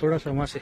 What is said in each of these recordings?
थोड़ा सा वहाँ से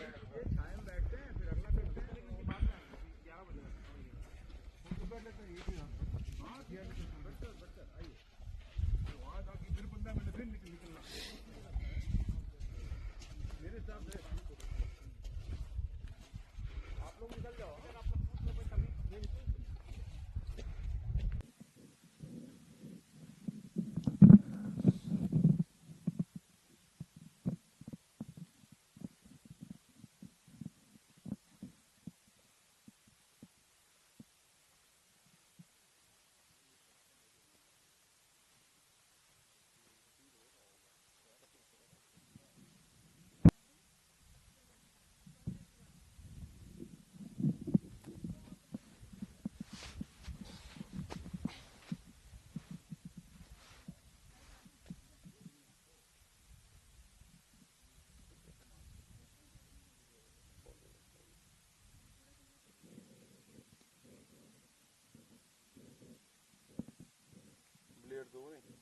ब्लेड दो नहीं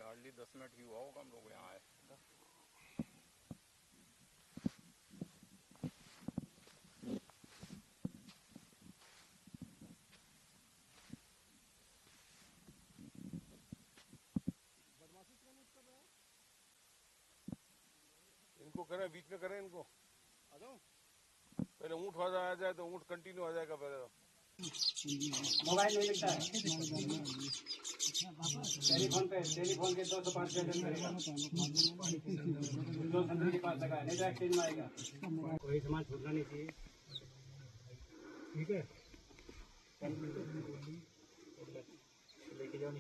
हार्डली 10 मिनट ही हुआ होगा हम लोग यहाँ आए। इनको करें बीच में करें इनको पहले ऊँट आ जाए तो ऊँट कंटिन्यू आ जाएगा पहले तो। मोबाइल नहीं मिलता है टेलीफोन के 205 करेगा 215 के पास लगा नहीं तो एक्सचेंज में आएगा। कोई सामान छूटना नहीं चाहिए। ठीक है लेके जाओ